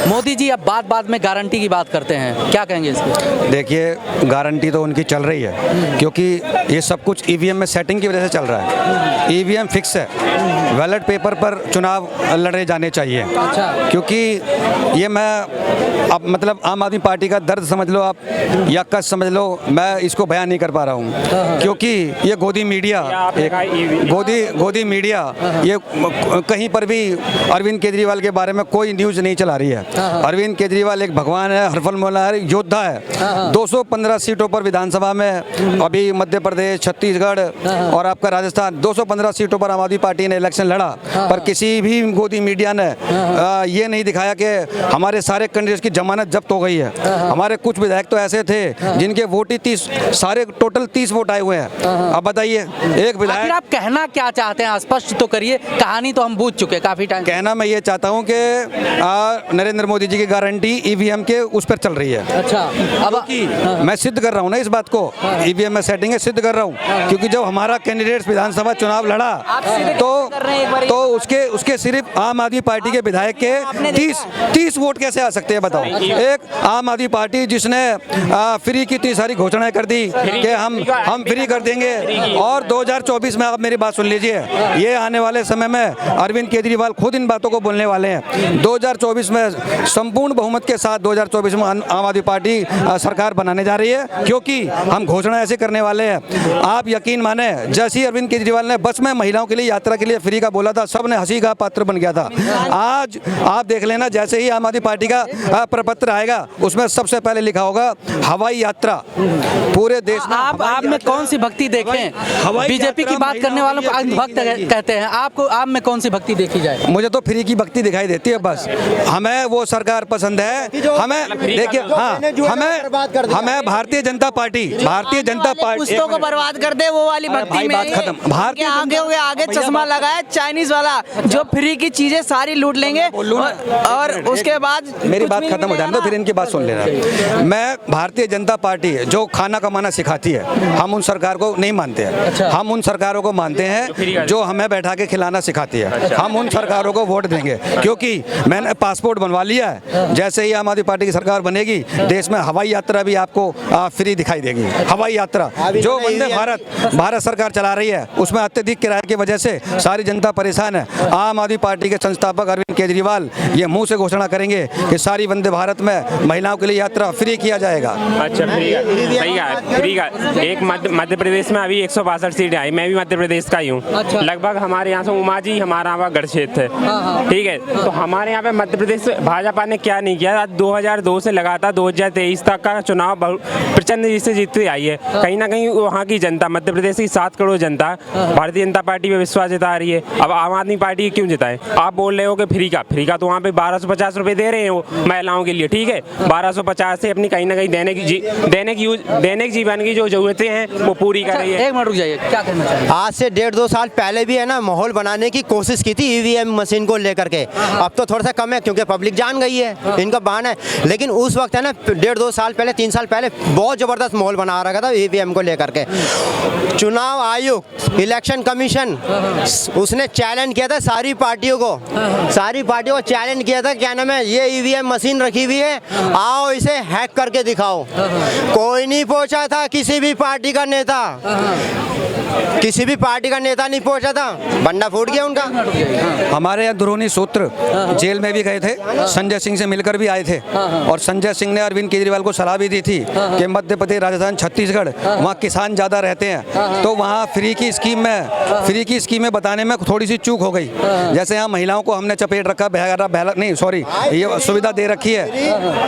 मोदी जी अब बात बात में गारंटी की बात करते हैं, क्या कहेंगे इस पे? देखिए, गारंटी तो उनकी चल रही है क्योंकि ये सब कुछ ईवीएम में सेटिंग की वजह से चल रहा है। ईवीएम फिक्स है, बैलेट पेपर पर चुनाव लड़े जाने चाहिए। अच्छा। क्योंकि ये मैं अब मतलब आम आदमी पार्टी का दर्द समझ लो आप या कष्ट समझ लो, मैं इसको बयान नहीं कर पा रहा हूँ क्योंकि ये गोदी मीडिया गोदी मीडिया ये कहीं पर भी अरविंद केजरीवाल के बारे में कोई न्यूज़ नहीं चला रही है। अरविंद केजरीवाल एक भगवान है, हरफल मौला है, योद्धा है। 215 सीटों पर विधानसभा में अभी मध्य प्रदेश, छत्तीसगढ़ और आपका राजस्थान 215 सीटों पर आम आदमी पार्टी ने इलेक्शन लड़ा, पर किसी भी गोदी मीडिया ने ये नहीं दिखाया कि हमारे सारे कैंडिडेट्स की जमानत जब्त हो गई है। हमारे कुछ विधायक तो ऐसे थे जिनके वोट ही 30, सारे टोटल 30 वोट आए हुए हैं। अब बताइए, एक विधायक। आप कहना क्या चाहते हैं, स्पष्ट तो करिए, कहानी तो हम बूझ चुके हैं काफी टाइम। कहना मैं ये चाहता हूँ कि नरेंद्र मोदी जी की गारंटी ईवीएम के उस पर चल रही है। अच्छा, अब मैं सिद्ध कर रहा हूँ ना इस बात को, ईवीएम में सेटिंग है, सिद्ध कर रहा हूँ क्योंकि जब हमारा कैंडिडेट विधानसभा चुनाव लड़ा तो उसके सिर्फ आम आदमी पार्टी के विधायक के 30 वोट कैसे आ सकते हैं बताओ। एक आम आदमी पार्टी जिसने फ्री की इतनी सारी घोषणाएं कर दी कि हम फ्री कर देंगे, और 2024 में आप मेरी बात सुन लीजिए, ये आने वाले समय में अरविंद केजरीवाल खुद इन बातों को बोलने वाले हैं। 2024 में संपूर्ण बहुमत के साथ 2024 में आम आदमी पार्टी सरकार बनाने जा रही है क्योंकि हम घोषणा ऐसे करने वाले हैं। आप यकीन माने, जैसे ही अरविंद केजरीवाल ने बस में महिलाओं के लिए यात्रा के लिए फ्री का बोला था, सबने हंसी का पात्र बन गया था। आज आप देख लेना, जैसे ही आम आदमी पार्टी का प्रपत्र आएगा उसमें सबसे पहले लिखा होगा हवाई यात्रा पूरे देश में। आप में कौन सी भक्ति देखें? बीजेपी की बात करने वालों को अंधभक्त कहते हैं, आपको आप में कौन सी भक्ति देखी जाए? मुझे तो फ्री की भक्ति दिखाई देती है बस। हमें वो सरकार पसंद है, हमें देखिए, हाँ, हमें भारतीय जनता पार्टी कुछ को बर्बाद कर दे वो वाली भक्ति में। बात खत्म। भारतीय आगे चश्मा लगाया चाइनीज वाला जो फ्री की चीजें सारी लूट लेंगे और उसके बाद मेरी बात खत्म हो जाने दो, फिर इनकी बात सुन लेना। मैं भारतीय जनता पार्टी जो खाना कमाना सिखाती है, हम उन सरकार को नहीं मानते हैं। हम उन सरकारों को मानते हैं जो हमें बैठा के खिलाना सिखाती है। हम उन सरकारों को वोट देंगे क्योंकि मैंने पासपोर्ट बनवा लिया है। जैसे ही आम आदमी पार्टी की सरकार बनेगी, देश में हवाई यात्रा भी आपको फ्री दिखाई देगी। हवाई यात्रा जो वंदे भारत सरकार चला रही है, उसमें अत्यधिक किराए की वजह से सारी जनता परेशान है। आम आदमी पार्टी के संस्थापक अरविंद केजरीवाल ये मुंह से घोषणा करेंगे कि सारी वंदे भारत में महिलाओं के लिए यात्रा फ्री किया जाएगा। अच्छा, फ्री का एक मध्य प्रदेश में अभी 162 सीटें आई। मैं भी मध्य प्रदेश का ही हूँ। अच्छा। लगभग हमारे यहाँ से उमा जी हमारा वहाँ गढ़ क्षेत्र है, ठीक है। तो हमारे यहाँ पे मध्य प्रदेश भाजपा ने क्या नहीं किया। 2002 से लगातार 2023 तक का चुनाव प्रचंड से जीतती आई है। कहीं ना कहीं वहाँ की जनता, मध्य प्रदेश की 7 करोड़ जनता भारतीय जनता पार्टी पे विश्वास जता रही है। अब आम आदमी पार्टी क्यों जिताए? आप बोल रहे हो कि फ्री का तो वहाँ पे 1250 रुपए दे रहे हैं वो महिलाओं के लिए, ठीक है। 1250 से अपनी कहीं ना कहीं दैनिक जीवन की जो जरूरतें हैं वो पूरी कर रही है। एक मिनट रुक जाइए, क्या कहना चाहिए? आज से 1.5-2 साल पहले भी है ना माहौल बनाने की कोशिश की थी ईवीएम मशीन को लेकर के। अब तो थोड़ा सा कम है क्योंकि पब्लिक जान गई है इनका बहाना है, लेकिन उस वक्त है ना 1.5-2 साल पहले, 3 साल पहले बहुत जबरदस्त माहौल बना रखा था ईवीएम को लेकर के। चुनाव आयोग, इलेक्शन कमीशन, उसने चैलेंज किया था सारी पार्टियों को चैलेंज किया था, क्या नाम है, ये ईवीएम मशीन रखी हुई है, आओ इसे हैक करके दिखाओ। कोई नहीं पहुंचा था, किसी भी पार्टी का नेता नहीं पहुंचा था, बंडा फूट गया उनका। हमारे यहाँ अंदरूनी सूत्र जेल में भी गए थे, संजय सिंह से मिलकर भी आए थे, और संजय सिंह ने अरविंद केजरीवाल को सलाह भी दी थी कि मध्य प्रदेश, राजस्थान, छत्तीसगढ़ वहाँ किसान ज़्यादा रहते हैं, तो वहाँ फ्री की स्कीमें बताने में थोड़ी सी चूक हो गई। जैसे यहाँ महिलाओं को हमने चपेट रखा, ये सुविधा दे रखी है,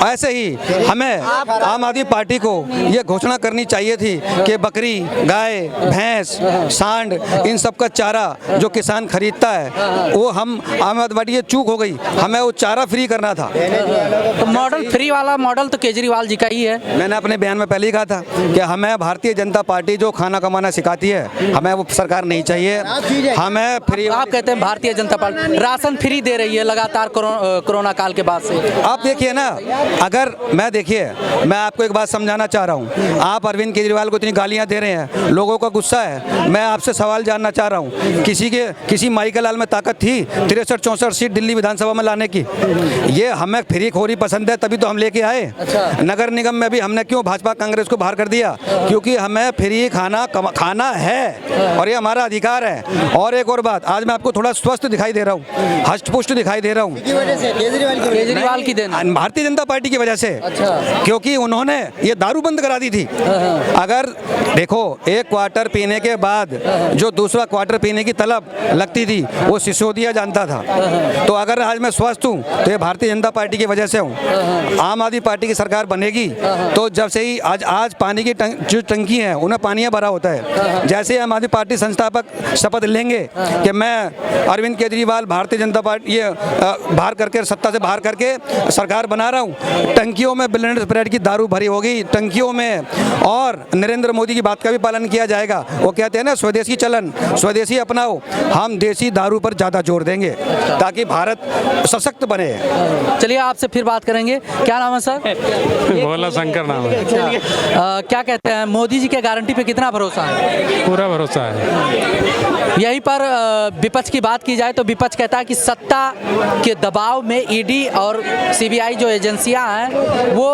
ऐसे ही हमें आम आदमी पार्टी को ये घोषणा करनी चाहिए थी कि बकरी, गाय, भैंस, सांड, इन सब का चारा जो किसान खरीदता है वो हम आम आदमी पार्टी, ये चूक हो गई, हमें वो चारा फ्री करना था। तो मॉडल फ्री वाला मॉडल तो केजरीवाल जी का ही है। मैंने अपने बयान में पहले ही कहा था कि हमें भारतीय जनता पार्टी जो खाना कमाना सिखाती है, हमें वो सरकार नहीं चाहिए। हमें फ्री, आप कहते हैं Bharatiya Janata party ration free दे रही है लगातार कोरोना काल के बाद से। आप देखिए ना, अगर मैं आपको एक बात समझाना चाह रहा हूँ, आप अरविंद केजरीवाल को इतनी गालियाँ दे रहे हैं, लोगों का गुस्सा है, मैं आपसे सवाल जानना चाह रहा हूँ, किसी माई का लाल में ताकत थी 63-64 सीट दिल्ली विधानसभा में लाने की? ये हमें फ्री खोरी पसंद है, तभी तो हम लेके आए। नगर निगम में भी हमने क्यों भाजपा कांग्रेस को बाहर कर दिया? क्योंकि हमें फ्री खाना है और ये हमारा अधिकार है। और एक और बात, आज मैं आपको थोड़ा स्वस्थ दिखाई दे रहा हूँ, हष्टपुष्ट दिखाई दे रहा हूँ, केजरीवाल की देन। भारतीय जनता पार्टी की वजह से। क्योंकि उन्होंने ये दारू बंद करा दी थी। अगर देखो, एक क्वार्टर पीने के बाद जो दूसरा क्वार्टर पीने की तलब लगती थी वो सिसोदिया जानता था। तो अगर आज मैं स्वस्थ हूँ तो ये भारतीय जनता पार्टी की वजह से हूँ। आम आदमी पार्टी की सरकार बनेगी तो जब से ही आज पानी की जो टंकी है उन्हें पानियाँ भरा होता है। जैसे आम आदमी पार्टी संस्थापक शपथ लेंगे कि मैं अरविंद केजरीवाल भारतीय जनता पार्टी ये बाहर करके, सत्ता से बाहर करके सरकार बना रहा हूँ, टंकियों में बिलियन स्प्रेड की दारू भरी होगी टंकियों में। और नरेंद्र मोदी की बात का भी पालन किया जाएगा। वो कहते हैं ना, स्वदेशी चलन, स्वदेशी अपनाओ। हम देसी दारू पर ज़्यादा जोर देंगे ताकि भारत सशक्त बने। चलिए आपसे फिर बात करेंगे। क्या नाम है सर? भोला शंकर नाम है। क्या कहते हैं, मोदी जी के गारंटी पे कितना भरोसा है? पूरा भरोसा है। यहीं पर विपक्ष की बात की जाए तो विपक्ष कहता है कि सत्ता के दबाव में ईडी और सीबीआई जो एजेंसियां हैं वो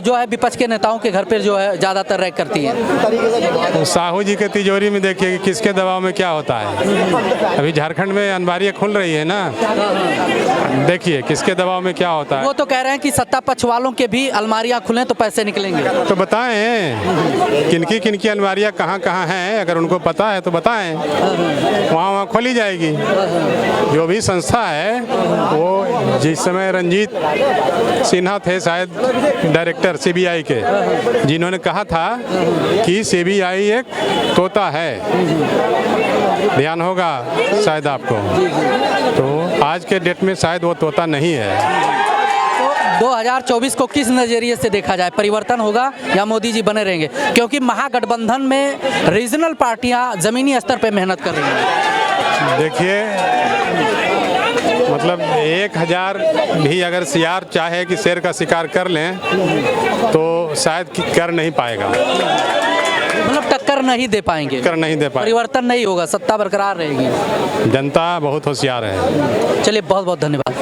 जो है विपक्ष के नेताओं के घर पर जो है ज़्यादातर रैक करती हैं। तो साहू जी के तिजोरी में देखिए कि किसके दबाव में क्या होता है। अभी झारखंड में अनबारियाँ खुल रही है ना, देखिए किसके दबाव में क्या होता है। वो तो कह रहे हैं कि सत्ता पक्ष वालों के भी अलमारियां खुलें तो पैसे निकलेंगे। तो बताएं किनकी अलमारियाँ कहाँ कहाँ हैं, अगर उनको पता है तो बताएं, वहाँ खोली जाएगी। जो भी संस्था है वो जिस समय रंजीत सिन्हा थे शायद डायरेक्टर सीबीआई के, जिन्होंने कहा था कि सीबीआई एक तोता है, ध्यान होगा शायद आपको। तो आज के डेट में शायद वो तोता नहीं है। 2024 को किस नज़रिए से देखा जाए, परिवर्तन होगा या मोदी जी बने रहेंगे? क्योंकि महागठबंधन में रीजनल पार्टियां ज़मीनी स्तर पर मेहनत कर रही हैं। देखिए, मतलब 1000 भी अगर सियार चाहे कि शेर का शिकार कर लें तो शायद कर नहीं पाएगा, मतलब टक्कर नहीं दे पाएंगे, परिवर्तन नहीं होगा, सत्ता बरकरार रहेगी। जनता बहुत होशियार है। चलिए बहुत बहुत धन्यवाद।